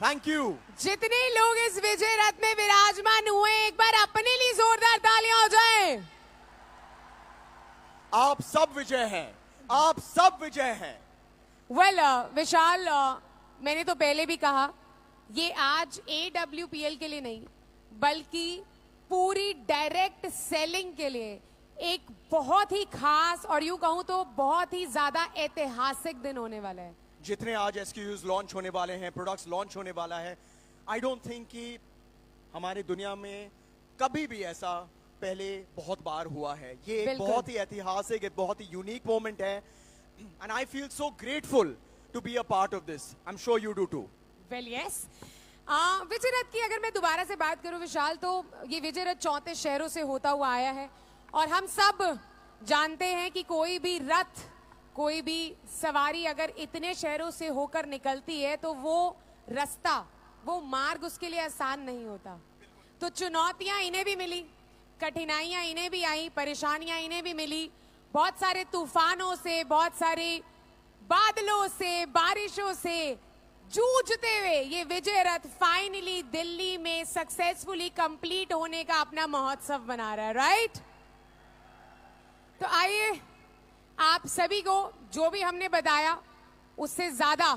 Thank you. जितने लोग इस विजय रथ में विराजमान हुए, एक बार अपने लिए जोरदार तालियां हो जाए। आप सब विजय हैं, आप सब विजय हैं। वेल विशाल, मैंने तो पहले भी कहा, ये आज AWPL के लिए नहीं बल्कि पूरी डायरेक्ट सेलिंग के लिए एक बहुत ही खास और यूं कहूं तो बहुत ही ज्यादा ऐतिहासिक दिन होने वाला है। जितने आज SKUs लॉन्च होने वाले हैं, प्रोडक्ट्स लॉन्च होने वाला है, आई डोंट थिंक कि हमारी दुनिया में कभी भी ऐसा पहले बहुत बार हुआ है। ये एक बहुत ही ऐतिहासिक, एक बहुत ही यूनिक मोमेंट है and I feel so grateful to be a part of this. I am sure you do too. Well yes, Vijay Rath की अगर मैं दोबारा से बात करूं विशाल, तो ये विजय रथ 34 शहरों से होता हुआ आया है और हम सब जानते हैं कि कोई भी रथ, कोई भी सवारी अगर इतने शहरों से होकर निकलती है तो वो रास्ता, वो मार्ग उसके लिए आसान नहीं होता। तो चुनौतियां इन्हें भी मिली, कठिनाइयां इन्हें भी आई, परेशानियां इन्हें भी मिली, बहुत सारे तूफानों से, बहुत सारे बादलों से, बारिशों से जूझते हुए ये विजय रथ फाइनली दिल्ली में सक्सेसफुली कंप्लीट होने का अपना महोत्सव बना रहा है, राइट? तो आइए आप सभी को जो भी हमने बताया उससे ज्यादा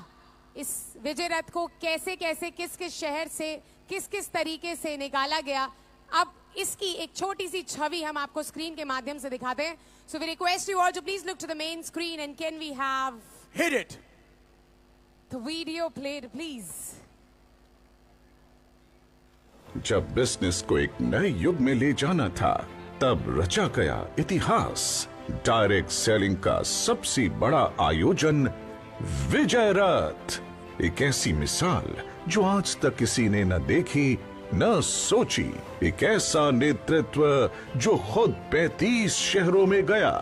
इस विजय रथ को कैसे कैसे, किस किस शहर से, किस किस तरीके से निकाला गया, अब इसकी एक छोटी सी छवि हम आपको स्क्रीन के माध्यम से दिखाते हैं। So we request you all to please look to the main screen and can we have hit it the video played please. जब बिजनेस को एक नए युग में ले जाना था, तब रचा गया इतिहास। डायरेक्ट सेलिंग का सबसे बड़ा आयोजन विजय रथ, एक ऐसी मिसाल जो आज तक किसी ने न देखी न सोची। एक ऐसा नेतृत्व जो खुद 35 शहरों में गया,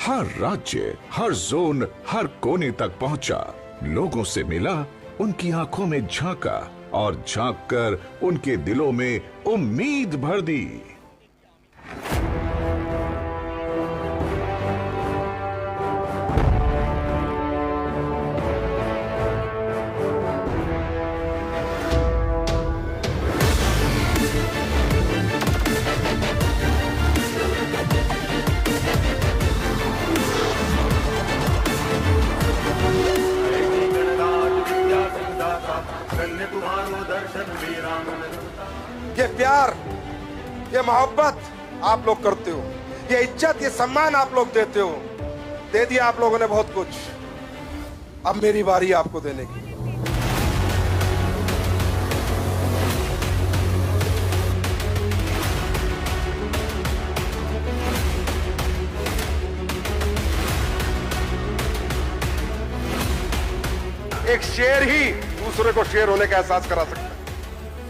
हर राज्य, हर जोन, हर कोने तक पहुंचा, लोगों से मिला, उनकी आंखों में झांका और झांक कर उनके दिलों में उम्मीद भर दी। ये प्यार, ये मोहब्बत आप लोग करते हो, ये इज्जत, ये सम्मान आप लोग देते हो। दे दिया आप लोगों ने बहुत कुछ, अब मेरी बारी आपको देने की। एक शेर ही दूसरे को शेर होने का एहसास करा सकता है।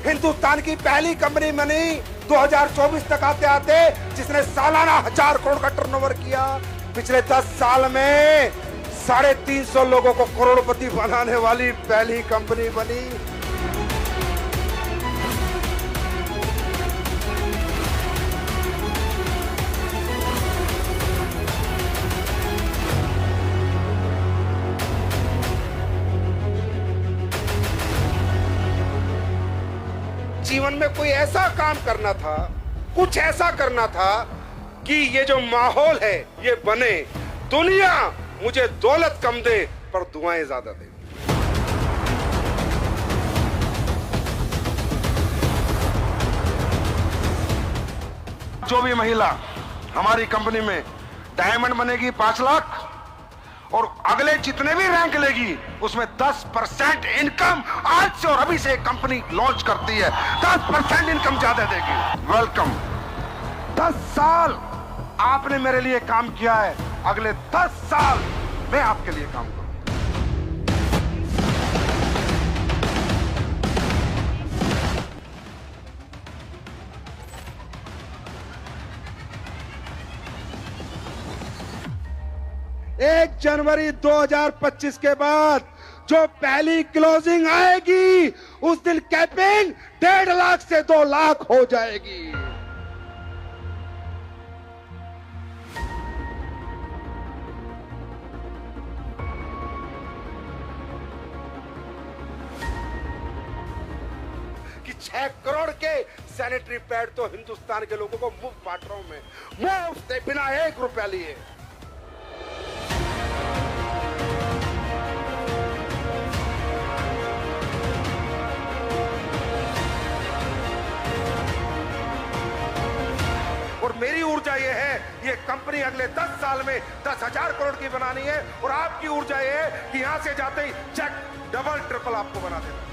हिंदुस्तान की पहली कंपनी बनी 2024 तक आते आते जिसने सालाना 1000 करोड़ का टर्नओवर किया। पिछले 10 साल में 350 लोगों को करोड़पति बनाने वाली पहली कंपनी बनी। जीवन में कोई ऐसा काम करना था, कुछ ऐसा करना था कि ये जो माहौल है ये बने। दुनिया मुझे दौलत कम दे पर दुआएं ज्यादा दे। जो भी महिला हमारी कंपनी में डायमंड बनेगी 5 लाख, और अगले जितने भी रैंक लेगी उसमें 10% इनकम, आज से और अभी से कंपनी लॉन्च करती है, 10% इनकम ज्यादा देगी। वेलकम। 10 साल आपने मेरे लिए काम किया है, अगले 10 साल मैं आपके लिए काम करूंगा। एक जनवरी 2025 के बाद जो पहली क्लोजिंग आएगी उस दिन कैपिंग 1.5 लाख से 2 लाख हो जाएगी। 6 करोड़ के सैनिटरी पैड तो हिंदुस्तान के लोगों को मुफ्त बांट रहा हूं मैं, मुफ्त, बिना 1 रुपया लिए। और मेरी ऊर्जा ये है, ये कंपनी अगले 10 साल में 10,000 करोड़ की बनानी है, और आपकी ऊर्जा ये है कि यहां से जाते ही चेक डबल ट्रिपल आपको बना देना।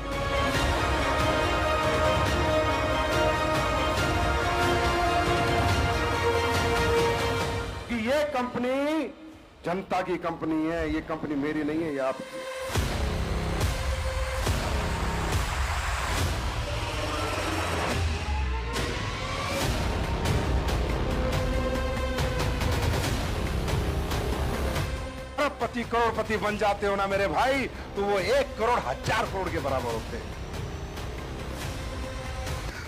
कि ये कंपनी जनता की कंपनी है, ये कंपनी मेरी नहीं है, ये आपकी। अरबपति करोड़पति बन जाते हो ना मेरे भाई, तो वो 1 करोड़ 1000 करोड़ के बराबर होते हैं।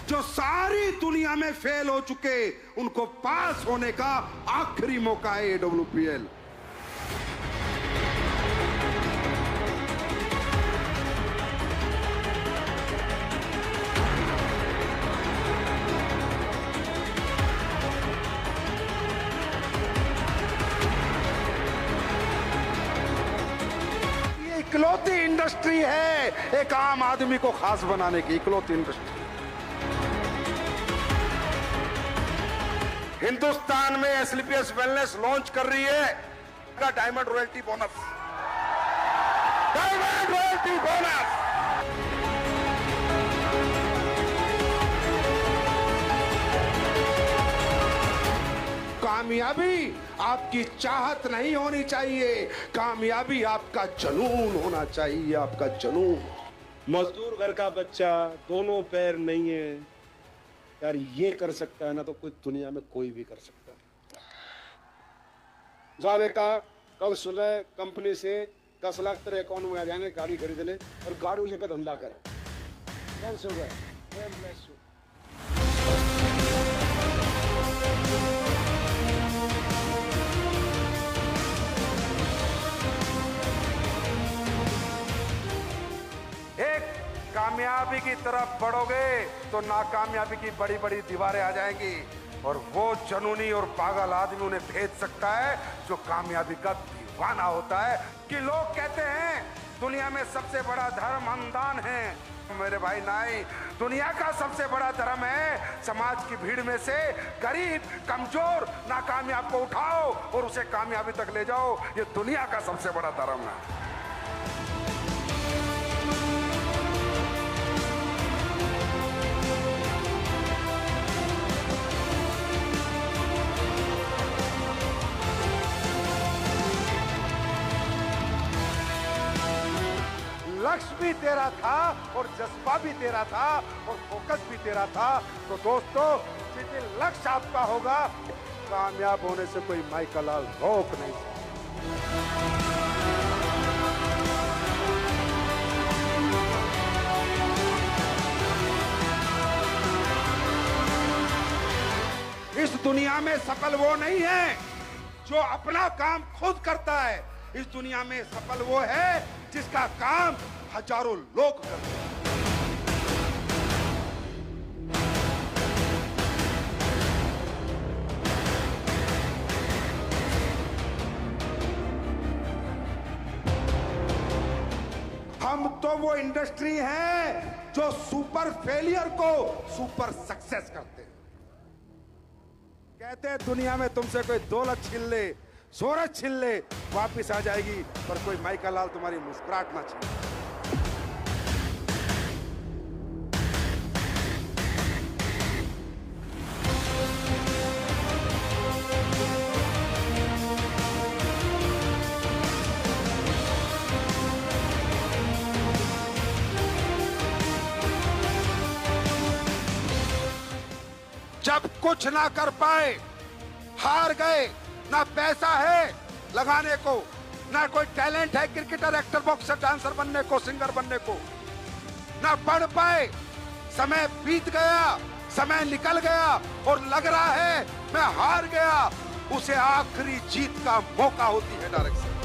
जो सारी दुनिया में फेल हो चुके, उनको पास होने का आखिरी मौका है AWPL। इकलौती इंडस्ट्री है एक आम आदमी को खास बनाने की, इकलौती इंडस्ट्री। हिंदुस्तान में SLPS वेलनेस लॉन्च कर रही है का diamond royalty bonus, diamond royalty bonus. कामयाबी आपकी चाहत नहीं होनी चाहिए, कामयाबी आपका जुनून होना चाहिए, आपका जुनून। मजदूर घर का बच्चा, दोनों पैर नहीं है यार, ये कर सकता है ना, तो कोई दुनिया में कोई भी कर सकता है। जावे का कल सुबह कंपनी से 10 लाख तेरे अकाउंट में आ जाएंगे, गाड़ी खरीद ले और गाड़ी लेकर धंधा करे। एक कामयाबी की तरफ बढ़ोगे तो नाकामयाबी की बड़ी बड़ी दीवारें आ जाएंगी, और वो जनूनी और पागल आदमी उन्हें भेज सकता है जो कामयाबी का दीवाना होता है। कि लोग कहते हैं दुनिया में सबसे बड़ा धर्म अन्नदान है, मेरे भाई नहीं, दुनिया का सबसे बड़ा धर्म है समाज की भीड़ में से गरीब कमजोर नाकामयाब को उठाओ और उसे कामयाबी तक ले जाओ। ये दुनिया का सबसे बड़ा धर्म है। लक्ष्य भी तेरा था और जज्बा भी तेरा था और फोकस भी तेरा था। तो दोस्तों, जिस दिन लक्ष्य आपका होगा, कामयाब होने से कोई माइकल लाल रोक नहीं सकता। इस दुनिया में सफल वो नहीं है जो अपना काम खुद करता है, इस दुनिया में सफल वो है जिसका काम हजारों लोग करते हैं। हम तो वो इंडस्ट्री है जो सुपर फेलियर को सुपर सक्सेस करते हैं। कहते हैं दुनिया में तुमसे कोई दौलत छीन ले, शोहरत छीन ले, वापिस आ जाएगी, पर कोई माइकल लाल तुम्हारी मुस्कुराहट ना छीने। जब कुछ ना कर पाए, हार गए, ना पैसा है लगाने को, ना कोई टैलेंट है क्रिकेटर, एक्टर, बॉक्सर, डांसर बनने को, सिंगर बनने को, ना पढ़ पाए, समय बीत गया, समय निकल गया और लग रहा है मैं हार गया, उसे आखिरी जीत का मौका होती है डायरेक्शन।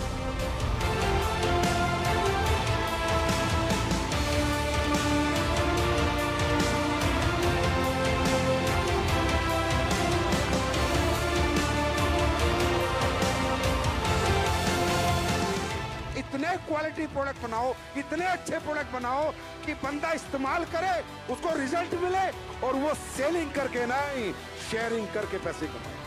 क्वालिटी प्रोडक्ट बनाओ, इतने अच्छे प्रोडक्ट बनाओ कि बंदा इस्तेमाल करे, उसको रिजल्ट मिले और वो सेलिंग करके नहीं, शेयरिंग करके पैसे कमाए।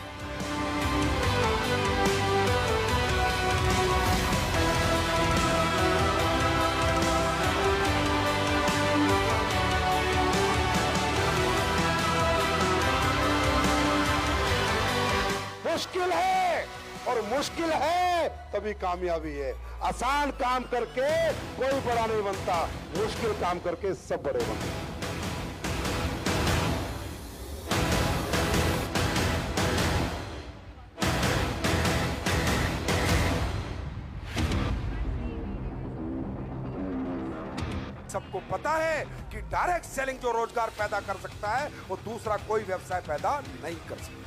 मुश्किल है और मुश्किल है तभी कामयाबी है। आसान काम करके कोई बड़ा नहीं बनता, मुश्किल काम करके सब बड़े बनते हैं। सबको पता है कि डायरेक्ट सेलिंग जो रोजगार पैदा कर सकता है वो दूसरा कोई व्यवसाय पैदा नहीं कर सकता।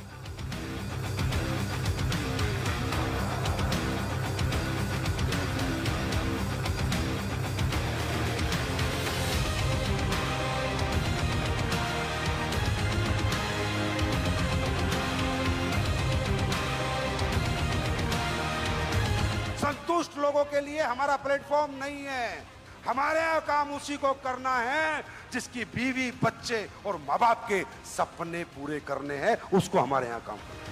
संतुष्ट लोगों के लिए हमारा प्लेटफॉर्म नहीं है। हमारे यहाँ काम उसी को करना है जिसकी बीवी, बच्चे और माँ बाप के सपने पूरे करने हैं, उसको हमारे यहाँ काम करना है।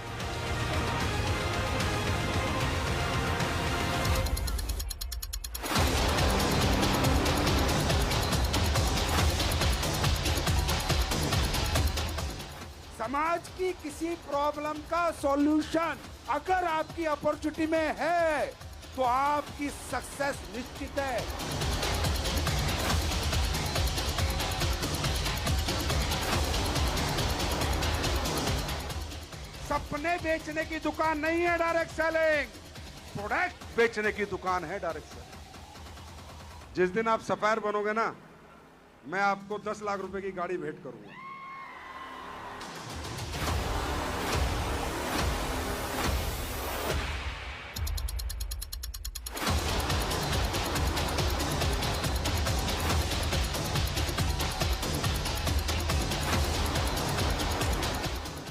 समाज की किसी प्रॉब्लम का सॉल्यूशन अगर आपकी अपॉर्चुनिटी में है तो आपकी सक्सेस निश्चित है। सपने बेचने की दुकान नहीं है डायरेक्ट सेलिंग, प्रोडक्ट बेचने की दुकान है डायरेक्ट सेलिंग। जिस दिन आप सफायर बनोगे ना, मैं आपको 10 लाख रुपए की गाड़ी भेंट करूंगा।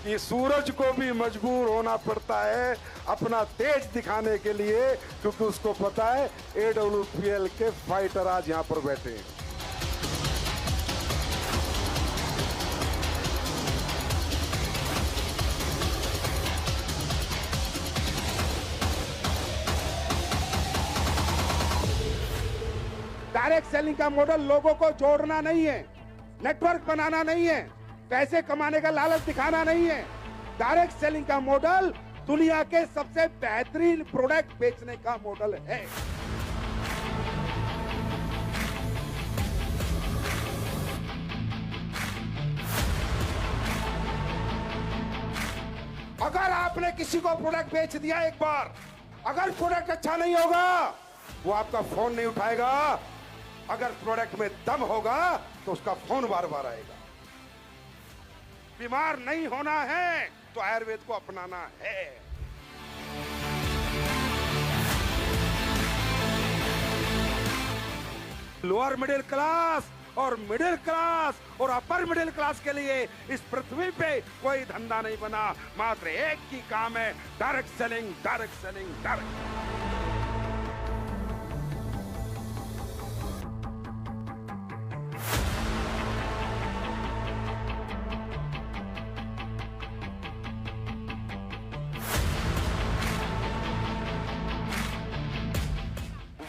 कि सूरज को भी मजबूर होना पड़ता है अपना तेज दिखाने के लिए, क्योंकि उसको पता है AWPL के फाइटर आज यहां पर बैठे हैं। डायरेक्ट सेलिंग का मॉडल लोगों को जोड़ना नहीं है, नेटवर्क बनाना नहीं है, पैसे कमाने का लालच दिखाना नहीं है। डायरेक्ट सेलिंग का मॉडल दुनिया के सबसे बेहतरीन प्रोडक्ट बेचने का मॉडल है। अगर आपने किसी को प्रोडक्ट बेच दिया एक बार, अगर प्रोडक्ट अच्छा नहीं होगा वो आपका फोन नहीं उठाएगा, अगर प्रोडक्ट में दम होगा तो उसका फोन बार बार आएगा। बीमार नहीं होना है तो आयुर्वेद को अपनाना है। लोअर मिडिल क्लास और मिडिल क्लास और अपर मिडिल क्लास के लिए इस पृथ्वी पे कोई धंधा नहीं बना, मात्र एक ही काम है, direct selling, direct selling, direct.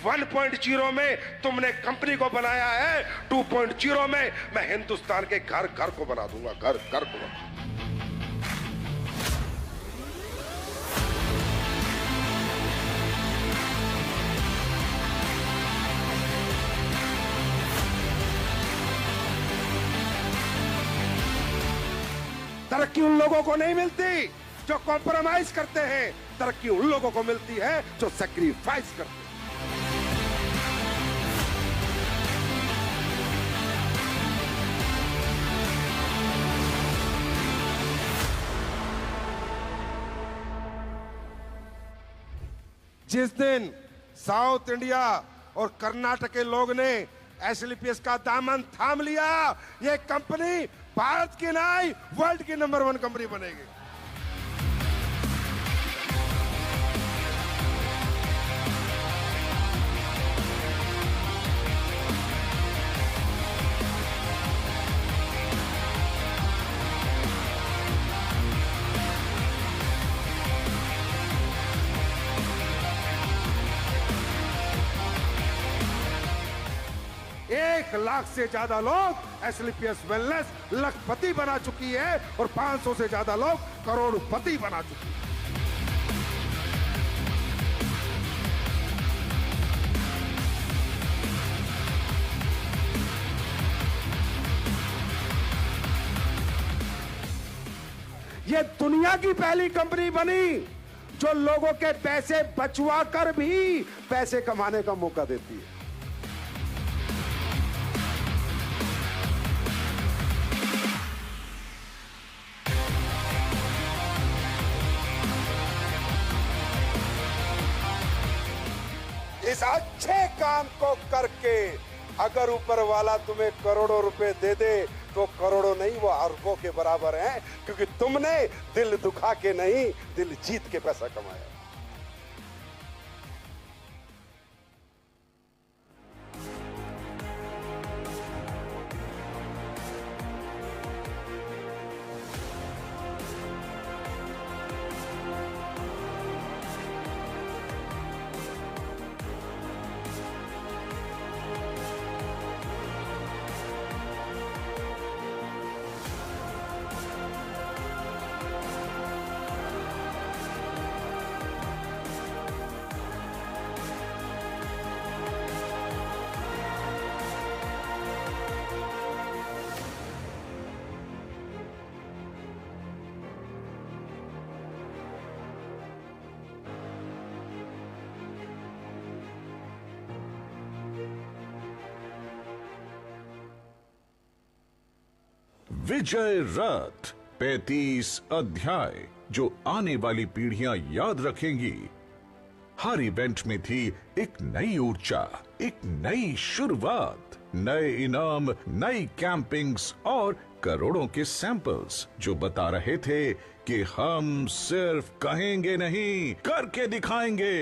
One 1.0 में तुमने कंपनी को बनाया है, 2.0 में मैं हिंदुस्तान के घर घर को बना दूंगा, घर घर को। तरक्की उन लोगों को नहीं मिलती जो कॉम्प्रोमाइज करते हैं, तरक्की उन लोगों को मिलती है जो सैक्रिफाइस करते हैं। जिस दिन साउथ इंडिया और कर्नाटक के लोग ने SLPS का दामन थाम लिया, ये कंपनी भारत की नहीं वर्ल्ड की नंबर 1 कंपनी बनेगी। 1 लाख से ज्यादा लोग एसलीपीएस वेलनेस लखपति बना चुकी है और 500 से ज्यादा लोग करोड़पति बना चुकी है। ये दुनिया की पहली कंपनी बनी जो लोगों के पैसे बचवा कर भी पैसे कमाने का मौका देती है। इस अच्छे काम को करके अगर ऊपर वाला तुम्हें करोड़ों रुपए दे दे तो करोड़ों नहीं, वो अरबों के बराबर हैं, क्योंकि तुमने दिल दुखा के नहीं, दिल जीत के पैसा कमाया। विजय रथ 35 अध्याय जो आने वाली पीढ़ियां याद रखेंगी। हर इवेंट में थी एक नई ऊर्जा, एक नई शुरुआत, नए इनाम, नई कैंपिंग्स और करोड़ों के सैंपल्स जो बता रहे थे कि हम सिर्फ कहेंगे नहीं, करके दिखाएंगे।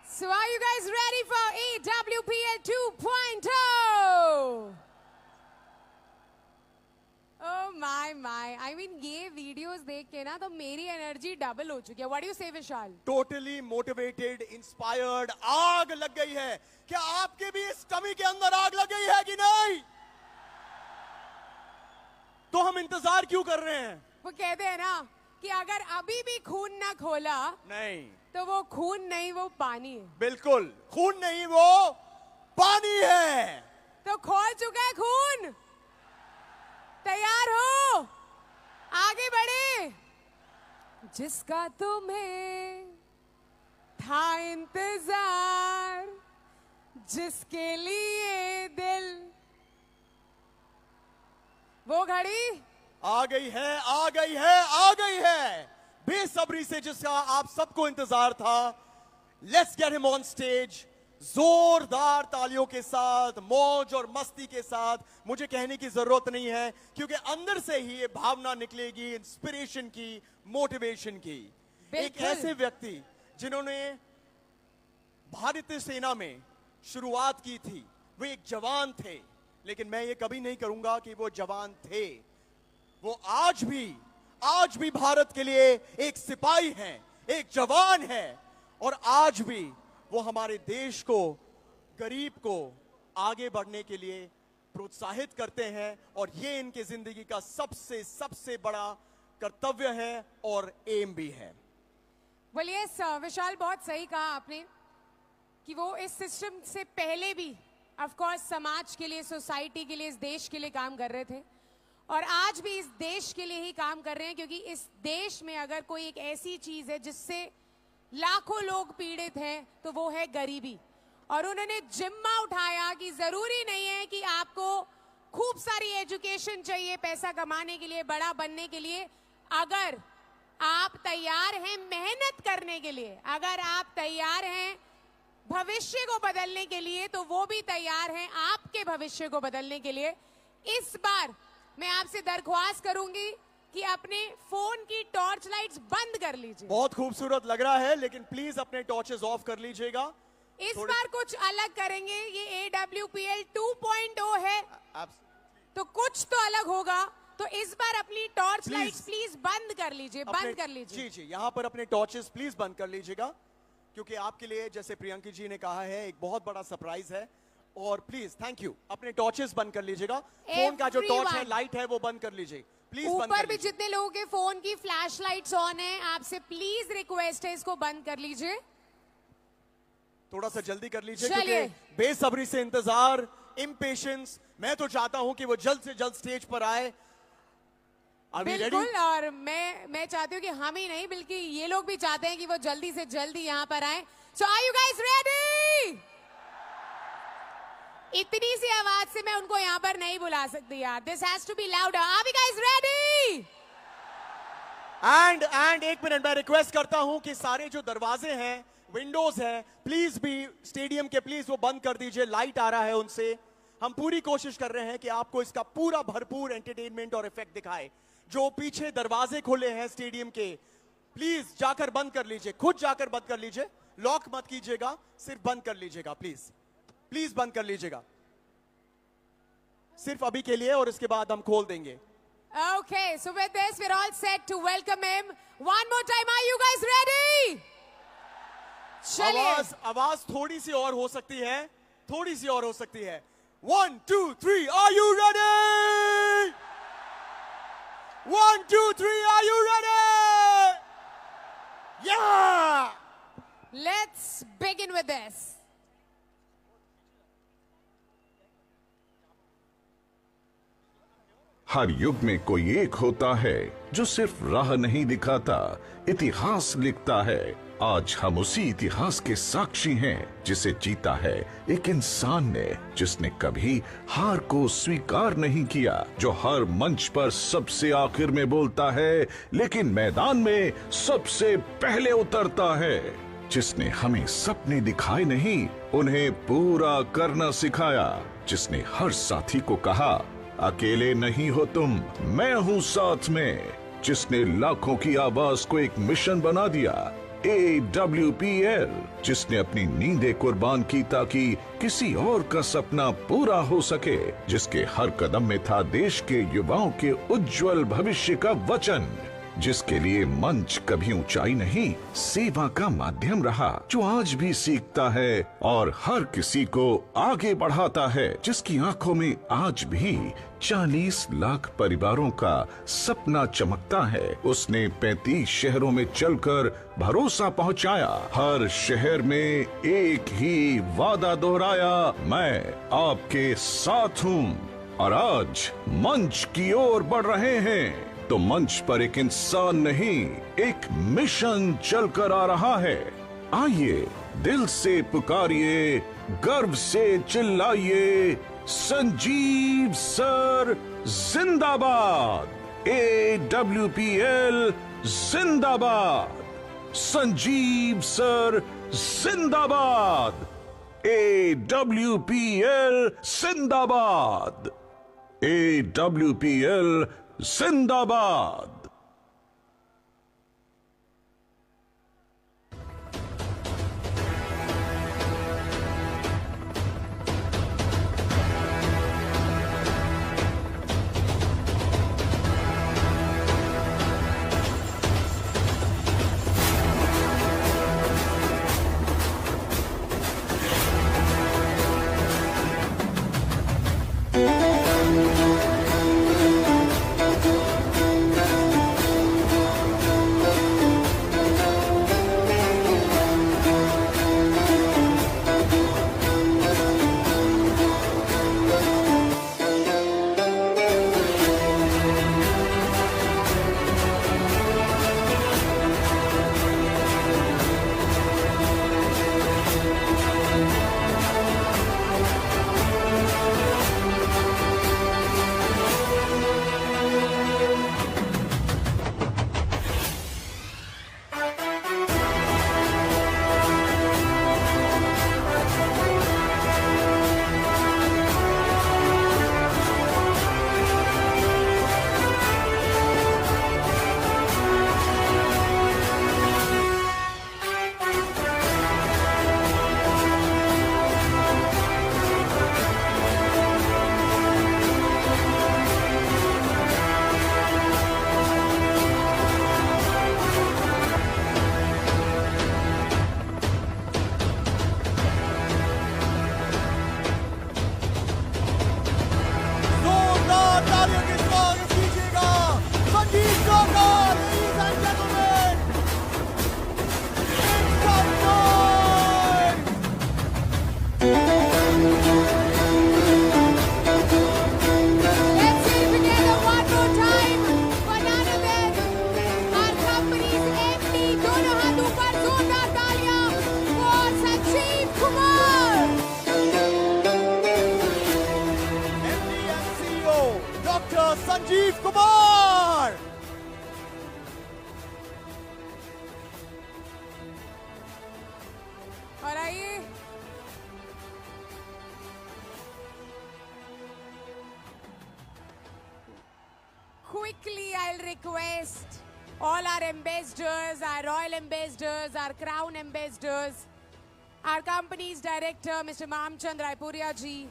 So are you guys ready for EWPL 2.0? Oh my. I mean ये वीडियोस देख के ना तो मेरी एनर्जी डबल हो चुकी है. What do you say, Vishal? Totally motivated, inspired, आग लग गई है. क्या आपके भी इस टमी के अंदर आग लग गई है कि नहीं? तो हम इंतजार क्यों कर रहे हैं? वो कहते हैं ना कि अगर अभी भी खून ना खोला नहीं, तो वो खून नहीं, वो पानी है. बिल्कुल खून नहीं, वो पानी है. तो खोल चुका है खून. तैयार हो? आगे बढ़े. जिसका तुम्हें था इंतजार, जिसके लिए दिल, वो घड़ी आ गई है, आ गई है, आ गई है, बेसब्री से जिसका आप सबको इंतजार था। Let's get him on stage, जोरदार तालियों के साथ, मौज और मस्ती के साथ। मुझे कहने की जरूरत नहीं है क्योंकि अंदर से ही ये भावना निकलेगी, इंस्पिरेशन की, मोटिवेशन की। एक ऐसे व्यक्ति जिन्होंने भारतीय सेना में शुरुआत की थी, वो एक जवान थे, लेकिन मैं ये कभी नहीं करूंगा कि वो जवान थे। वो आज भी भारत के लिए एक सिपाही हैं, एक जवान है, और आज भी वो हमारे देश को, गरीब को आगे बढ़ने के लिए प्रोत्साहित करते हैं, और ये इनके जिंदगी का सबसे बड़ा कर्तव्य है और एम भी है। बोलिए विशाल, बहुत सही कहा आपने कि वो इस सिस्टम से पहले भी ऑफ कोर्स समाज के लिए, सोसाइटी के लिए, इस देश के लिए काम कर रहे थे, और आज भी इस देश के लिए ही काम कर रहे हैं, क्योंकि इस देश में अगर कोई एक ऐसी चीज है जिससे लाखों लोग पीड़ित हैं तो वो है गरीबी। और उन्होंने जिम्मा उठाया कि जरूरी नहीं है कि आपको खूब सारी एजुकेशन चाहिए पैसा कमाने के लिए, बड़ा बनने के लिए। अगर आप तैयार हैं मेहनत करने के लिए, अगर आप तैयार हैं भविष्य को बदलने के लिए, तो वो भी तैयार हैं आपके भविष्य को बदलने के लिए। इस बार मैं आपसे दरख्वास्त करूंगी कि अपने फोन की टॉर्च लाइट्स बंद कर लीजिए। बहुत खूबसूरत लग रहा है, लेकिन प्लीज अपने टॉर्चेस ऑफ कर लीजिएगा। इस बार कुछ अलग करेंगे। ये AWPL 2.0 है, तो कुछ तो अलग होगा। तो इस बार अपनी टॉर्च लाइट्स प्लीज बंद कर लीजिए, बंद कर लीजिए। जी, यहाँ पर अपने टॉर्चेस प्लीज बंद कर लीजिएगा, क्योंकि आपके लिए, जैसे प्रियंकी जी ने कहा है, एक बहुत बड़ा सरप्राइज है। और प्लीज, थैंक यू, अपने टॉर्चेस बंद कर लीजिएगा। फोन का जो टॉर्च है, लाइट है, वो बंद कर लीजिए प्लीज। ऊपर भी जितने लोगों के फोन की फ्लैश लाइट्स ऑन है, आपसे प्लीज रिक्वेस्ट है इसको बंद कर लीजिए। थोड़ा सा जल्दी कर लीजिए, क्योंकि बेसब्री से इंतजार, इम्पेशंस। मैं तो चाहता हूं कि वो जल्द से जल्द स्टेज पर आए। बिल्कुल, और मैं चाहती हूँ कि हम ही नहीं बल्कि ये लोग भी चाहते हैं कि वो जल्दी से जल्दी यहाँ पर आए। सो आर यू गाइस रेडी? इतनी सी आवाज से मैं उनको यहाँ पर नहीं बुला सकती यार। This has to be louder. Are you guys ready? And एक मिनट, मैं रिक्वेस्ट करता हूं कि सारे जो दरवाजे हैं, विंडोज हैं, प्लीज भी स्टेडियम के प्लीज वो बंद कर दीजिए। लाइट आ रहा है उनसे। हम पूरी कोशिश कर रहे हैं कि आपको इसका पूरा भरपूर एंटरटेनमेंट और इफेक्ट दिखाए। जो पीछे दरवाजे खुले हैं स्टेडियम के, प्लीज जाकर बंद कर लीजिए, खुद जाकर बंद कर लीजिए। लॉक मत कीजिएगा, सिर्फ बंद कर लीजिएगा प्लीज। प्लीज बंद कर लीजिएगा, सिर्फ अभी के लिए, और इसके बाद हम खोल देंगे। Okay, so with this we're all set to welcome him. One more time, are you guys ready? चलिए। आवाज थोड़ी सी और हो सकती है, थोड़ी सी और हो सकती है। 1 2 3, are you ready? 1 2 3, are you ready? Yeah! Let's begin with this. हर युग में कोई एक होता है जो सिर्फ राह नहीं दिखाता, इतिहास लिखता है। आज हम उसी इतिहास के साक्षी हैं जिसे जीता है एक इंसान ने, जिसने कभी हार को स्वीकार नहीं किया, जो हर मंच पर सबसे आखिर में बोलता है लेकिन मैदान में सबसे पहले उतरता है, जिसने हमें सपने दिखाए नहीं, उन्हें पूरा करना सिखाया, जिसने हर साथी को कहा अकेले नहीं हो तुम, मैं हूँ साथ में, जिसने लाखों की आवाज को एक मिशन बना दिया, AWPL, जिसने अपनी नींदें कुर्बान की ताकि किसी और का सपना पूरा हो सके, जिसके हर कदम में था देश के युवाओं के उज्जवल भविष्य का वचन, जिसके लिए मंच कभी ऊंचाई नहीं, सेवा का माध्यम रहा, जो आज भी सीखता है और हर किसी को आगे बढ़ाता है, जिसकी आंखों में आज भी 40 लाख परिवारों का सपना चमकता है। उसने 35 शहरों में चलकर भरोसा पहुंचाया, हर शहर में एक ही वादा दोहराया, मैं आपके साथ हूँ। और आज मंच की ओर बढ़ रहे हैं तो मंच पर एक इंसान नहीं, एक मिशन चलकर आ रहा है। आइए दिल से पुकारिए, गर्व से चिल्लाइए, संजीव सर जिंदाबाद, AWPL जिंदाबाद, संजीव सर जिंदाबाद, AWPL जिंदाबाद, AWPL जिंदाबाद। संजीव कुमार। और आइए quickly I'll request all our ambassadors, our royal ambassadors, our crown ambassadors, our company's director Mr. Mamchand Raipuria ji,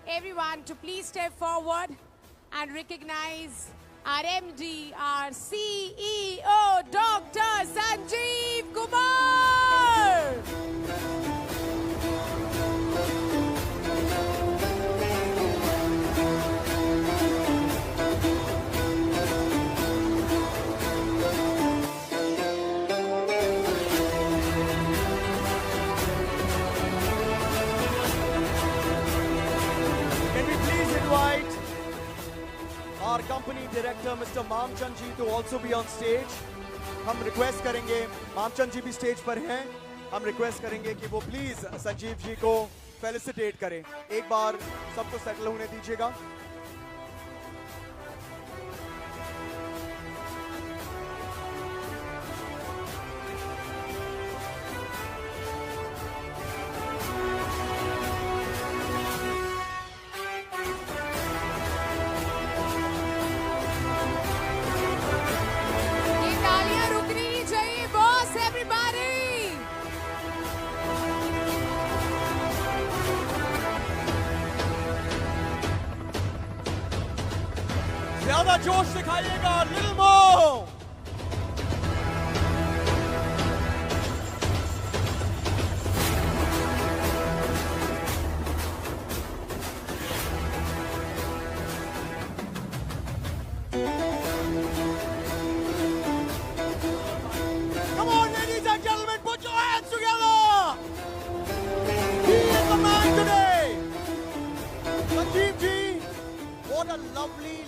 everyone to please step forward and recognize our MD, our CEO, Dr. Sanjeev Kumar. Can we please invite our company director Mr. Mamchand ji to also be on stage? हम request करेंगे, मामचंद जी भी stage पर हैं, हम request करेंगे कि वो please Sanjeev ji को फेलिसिटेट करें। एक बार सबको सेटल होने दीजिएगा। ये तालियां रुकनी नहीं चाहिए बॉस, एवरीबॉडी। ज्यादा जोश दिखाइएगा, little more. Come on, ladies and gentlemen, put your hands together. He is the man today. Sanjeev ji, what a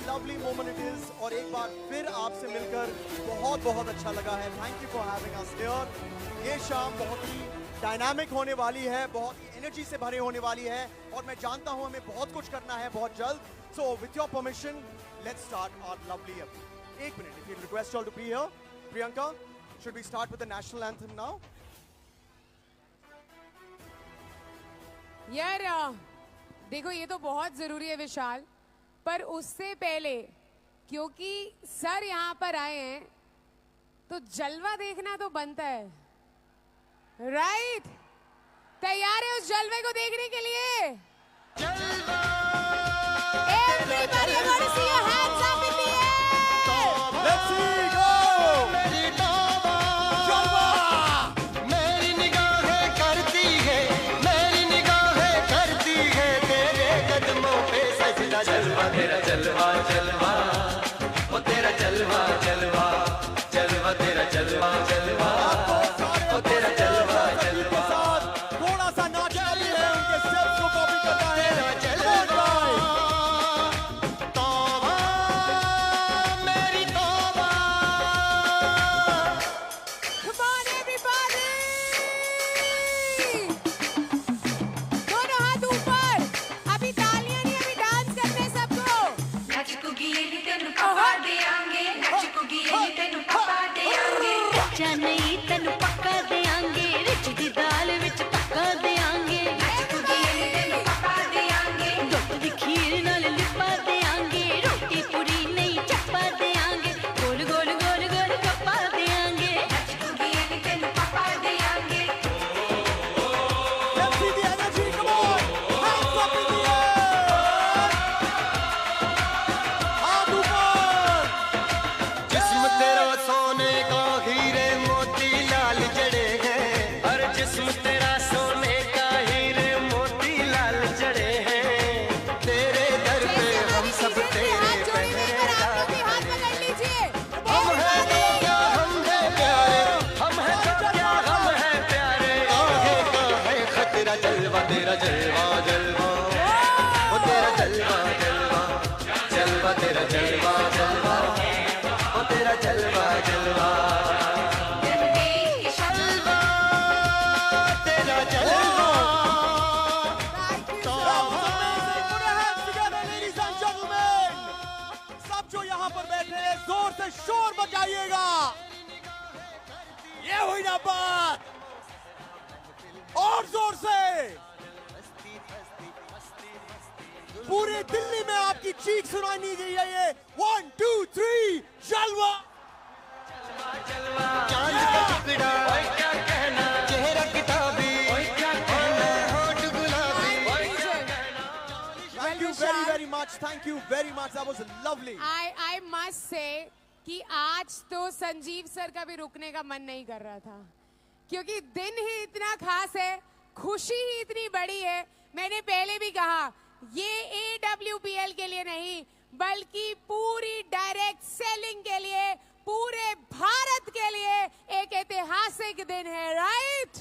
lovely moment it is. और एक बार फिर आपसे मिलकर बहुत अच्छा लगा है. Thank you for having us here. ये शाम बहुत ही डायनामिक होने वाली है, बहुत ही एनर्जी से भरे होने वाली है और मैं जानता हूं हमें बहुत कुछ करना है बहुत जल्द. So with your permission, let's start our lovely evening. एक minute, if you request you all to be here. Priyanka, should we start with the national anthem now? यार देखो ये तो बहुत जरूरी है विशाल, पर उससे पहले क्योंकि सर यहाँ पर आए हैं तो जलवा देखना तो बनता है, राइट? तैयार है उस जलवे को देखने के लिए? Everybody, I want to see your hands up in the air. Let's see, go! जलवा! मेरी निगाहें करती है, मेरी निगाहें करती है तेरे कदमों पे सजदा. जलवा तेरा जलवा जलवा, वो तेरा जलवा जलवा, जलवा तेरा जलवा जलवा, वो तेरा जलवा जलवा. थोड़ा सा नाचना भी है, उनके स्टेप्स को कॉपी करना है. तौबा मेरी तौबा. Come on, everybody! दोनों हाथ ऊपर. अभी तालियां नहीं, अभी डांस करना है सबको. नचकुगी ये तेनु पप्पा देंगे, नचकुगी ये तेनु पप्पा देंगे. कच्चा नहीं तेनु पक्का देंगे, रिच दी दाल विच पक्का देंगे. नचकुगी ये तेनु पप्पा देंगे. दुੱਧ ਦੀ ਖੀਰ ਨਾਲ ਲਿਪਾ ਦੇਂਗੇ, ਰੋਟੀ ਪੂਰੀ ਨਹੀਂ ਚੱਪਾ ਦੇਂਗੇ, ਗੋਲ ਗੋਲ ਗੋਲ ਗੋਲ ਕੱਪਾ ਦੇਂਗੇ. नचकुगी ये तेनु पप्पा देंगे. Let's see the energy, come on! Hands up in the air! हाथ ऊपर! जिस्म तेरा सोने का हीरे मोती लाल जड़े हैं, हर जिस्म तेरा सोने का हीरे मोती लाल जड़े हैं. तेरे दर पे हम सब तेरे हाथ जोड़े हुए, पर आप लोग भी हाथ पकड़ लीजिए. हम हैं तो क्या हम हैं प्यारे, हम हैं तो क्या हम हैं प्यारे. आगे का है खतरा. जलवा तेरा जलवा जलवा, वो तेरा जलवा जलवा, जलवा तेरा जलवा जलवा, वो तेरा जलवा जलवा. जलवा तेरा जलवा. Put your hands together, ladies and gentlemen! सब जो यहाँ पर बैठे हैं, जोर से शोर मचाइएगा. ये हुई ना बात. और जोर से. पूरे दिल्ली में आपकी चीख सुनाई नहीं गई है ये. 1, 2, 3, जलवा. चांद का टुकड़ा, क्या कहना, चेहरा किताबी, क्या कहना, होठ गुलाबी. Thank you very much. Thank you very much. That was lovely. I must say कि आज तो संजीव सर का भी रुकने का मन नहीं कर रहा था, क्योंकि दिन ही इतना खास है, खुशी ही इतनी बड़ी है. मैंने पहले भी कहा ये AWPL के लिए नहीं बल्कि पूरी डायरेक्ट सेलिंग के लिए, पूरे भारत के लिए एक ऐतिहासिक दिन है, राइट?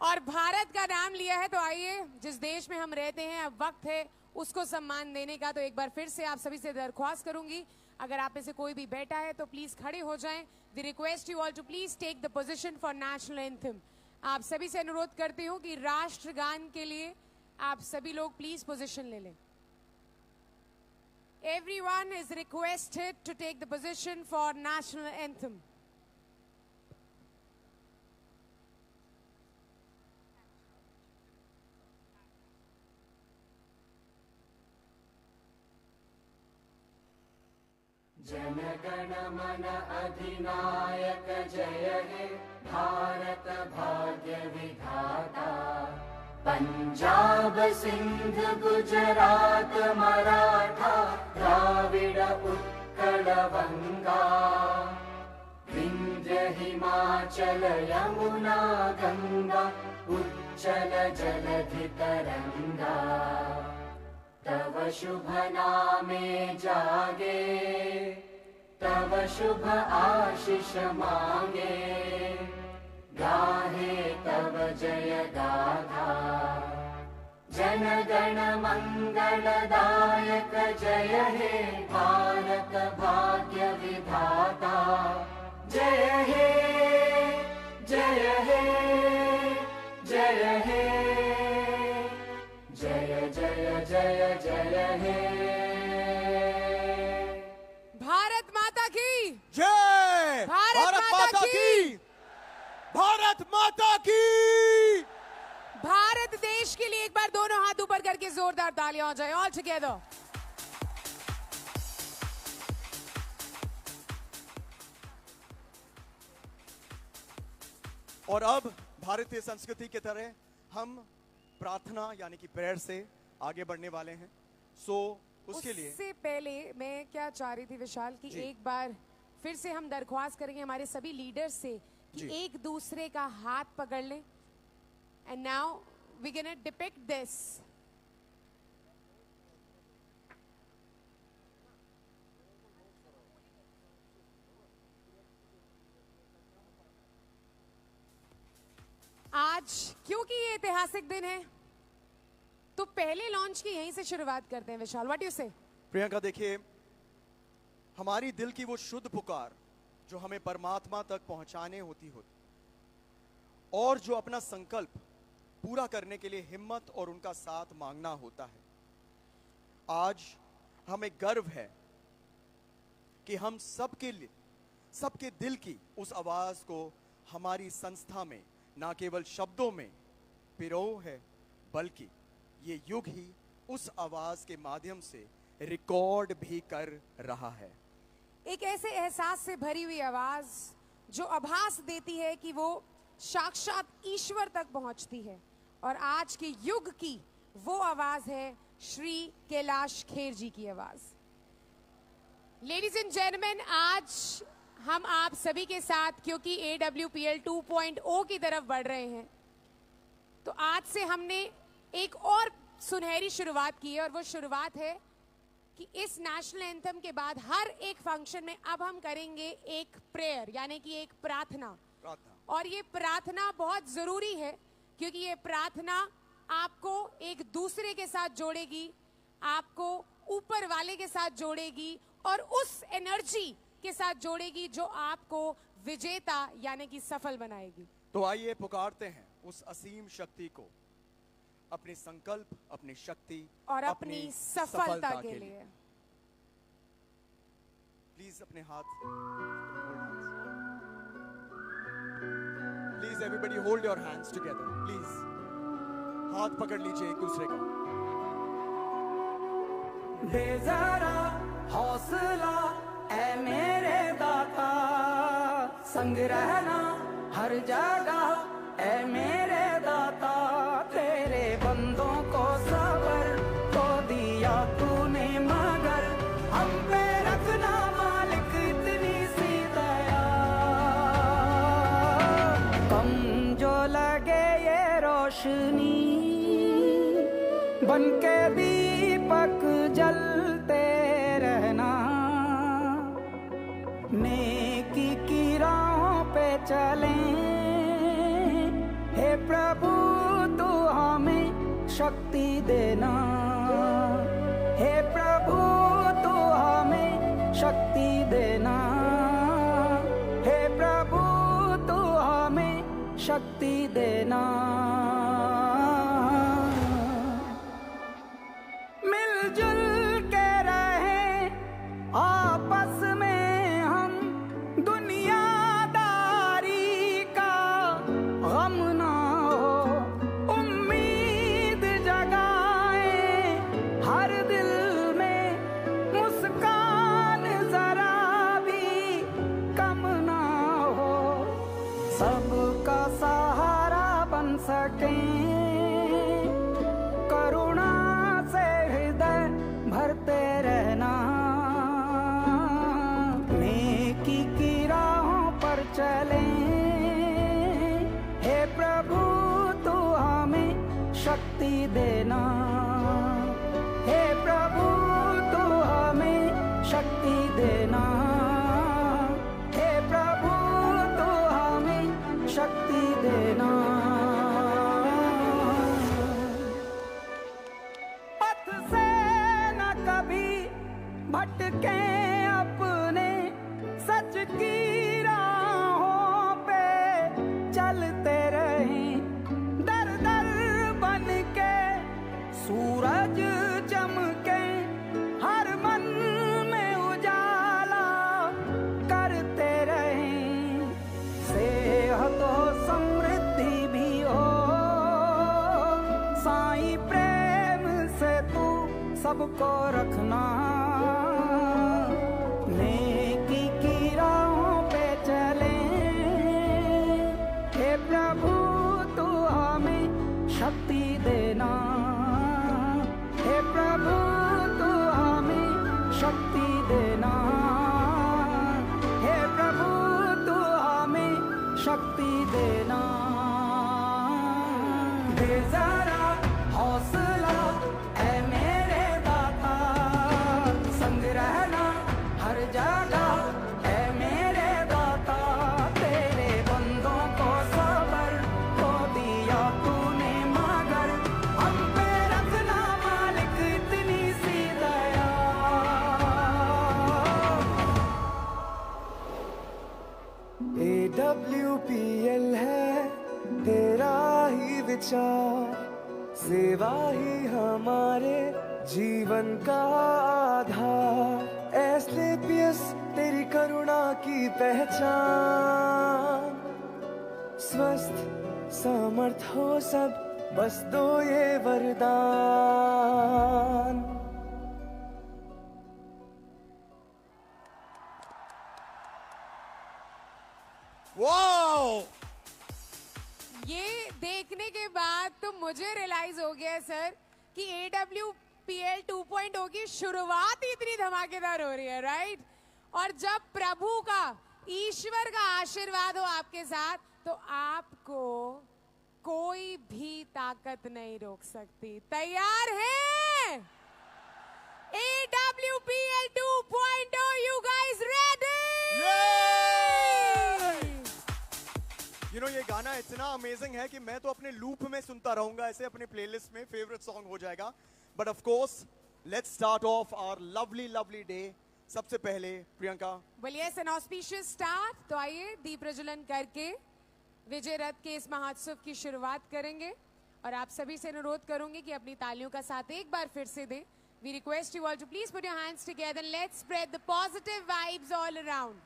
और भारत का नाम लिया है तो आइए, जिस देश में हम रहते हैं अब वक्त है उसको सम्मान देने का. तो एक बार फिर से आप सभी से दरख्वास्त करूंगी, अगर आप में से कोई भी बैठा है तो प्लीज खड़े हो जाएं. We request you all to please take the position for national anthem. आप सभी से अनुरोध करती हूँ कि राष्ट्रगान के लिए आप सभी लोग प्लीज पोजीशन ले लें. Everyone is requested to take the position for national anthem. जनगण मन अधिनायक जय हे भारत भाग्य विधाता. पंजाब सिंध गुजरात मराठा द्राविड उत्कल बंगा. विंध्य हिमाचल यमुना गंगा उच्चल जलधि तरंगा. तव शुभ नामे जागे, तव शुभ आशीष मांगे. गाहे तव जय गाथा, जनगण मंगलदायक जय हे भारत भाग्य विधाता जय हे जय हे जय हे जय जय जय जय हे भारत माता की जय भारत माता की भारत माता की भारत देश के लिए एक बार दोनों हाथ ऊपर करके जोरदार तालियां हो जाए ऑल टुगेदर। और अब भारतीय संस्कृति की तरह हम प्रार्थना यानी कि प्रेयर से आगे बढ़ने वाले हैं। उसके लिए उससे पहले मैं क्या चाह रही थी विशाल कि एक बार फिर से हम दरख्वास्त करेंगे हमारे सभी लीडर्स से कि एक दूसरे का हाथ पकड़ लें। And now we gonna depict this. आज क्योंकि ये ऐतिहासिक दिन है तो पहले लॉन्च की यहीं से शुरुआत करते हैं। विशाल व्हाट यू से? प्रियंका देखिए, हमारी दिल की वो शुद्ध पुकार जो हमें परमात्मा तक पहुंचाने होती और जो अपना संकल्प पूरा करने के लिए हिम्मत और उनका साथ मांगना होता है। आज हमें गर्व है कि हम सबके दिल की उस आवाज को हमारी संस्था में ना केवल शब्दों में पिरो है बल्कि ये युग ही उस आवाज के माध्यम से रिकॉर्ड भी कर रहा है। एक ऐसे एहसास से भरी हुई आवाज जो आभास देती है कि वो साक्षात ईश्वर तक पहुंचती है। और आज के युग की वो आवाज है श्री कैलाश खेर जी की आवाज। लेडीज एंड जेंटलमैन, आज हम आप सभी के साथ क्योंकि AWPL 2.0 की तरफ बढ़ रहे हैं तो आज से हमने एक और सुनहरी शुरुआत की है। और वो शुरुआत है कि इस नेशनल एंथम के बाद हर एक फंक्शन में अब हम करेंगे एक प्रेयर यानी कि एक प्रार्थना। और ये प्रार्थना बहुत जरूरी है क्योंकि ये प्रार्थना आपको एक दूसरे के साथ जोड़ेगी, आपको ऊपर वाले के साथ जोड़ेगी और उस एनर्जी के साथ जोड़ेगी जो आपको विजेता यानी कि सफल बनाएगी। तो आइए पुकारते हैं उस असीम शक्ति को अपने संकल्प, अपनी शक्ति और अपनी सफलता के लिए। प्लीज अपने हाथ, please everybody hold your hands together. Please हाथ पकड़ लीजिए एक दूसरे का। दे जरा हौसला ऐ मेरे दाता, संग रहना हर जगह ऐ मेरे दाता। तेरे बंदों को सबर तो दिया तूने मगर हम पे रखना मालिक इतनी सी दया। कम जो लगे ये रोशनी बनके दीपक जलते रहना। नेकी की राहों पे चलें, हे प्रभु तू हमें शक्ति देना। हे प्रभु तू हमें शक्ति देना। हे प्रभु तू हमें शक्ति देना। मिलजुल के रहें आपस में हम, दुनियादारी का गम ना हो। उम्मीद जगाएं हर दिल में, मुस्कान जरा भी कम ना हो। सबका सहारा बन सकें, करुणा से हृदय भरते रहना। नेकी की राहों पर चलें, हे प्रभु तू हमें शक्ति देना। हे प्रभु तू हमें शक्ति देना। हे प्रभु तू हमें शक्ति देना। सबको रखना, नेकी की राहों पे चले। हे प्रभु तू हमें शक्ति देना, हे प्रभु तू हमें शक्ति देना, हे प्रभु तू हमें शक्ति देना। दे जरा हौसला ऐ मेरे दाता, संग रहना हर जगह ऐ मेरे दाता। तेरे बंदों को सबर को दिया तूने, मगर हम पे रखना मालिक इतनी सी दया। AWPL है तेरा ही विचार, सेवा ही हमारे जीवन का आधार। एस्क्लेपियस तेरी करुणा की पहचान, स्वस्थ समर्थ हो सब बस दो ये वरदान। वाओ! ये देखने के बाद तो मुझे रियलाइज हो गया सर कि AWPL 2.0 की शुरुआत ही इतनी धमाकेदार हो रही है, राइट? और जब प्रभु का, ईश्वर का आशीर्वाद हो आपके साथ, तो आपको कोई भी ताकत नहीं रोक सकती। तैयार हैं? AWPL 2.0, you guys ready? You know, ये गाना इतना अमेजिंग है कि मैं तो अपने लूप में सुनता रहूंगा, ऐसे अपने प्लेलिस्ट में फेवरेट सॉन्ग हो जाएगा। But of course let's start off our lovely day. सबसे पहले प्रियंका, बोलिए एन ऑस्पिशियस स्टार्ट। तो आइए दीप प्रज्वलन करके विजय रथ के इस महोत्सव की शुरुआत करेंगे और आप सभी से अनुरोध करूंगी कि अपनी तालियों का साथ एक बार फिर से दें। We request you all to please put your hands together and let's spread the positive vibes all around.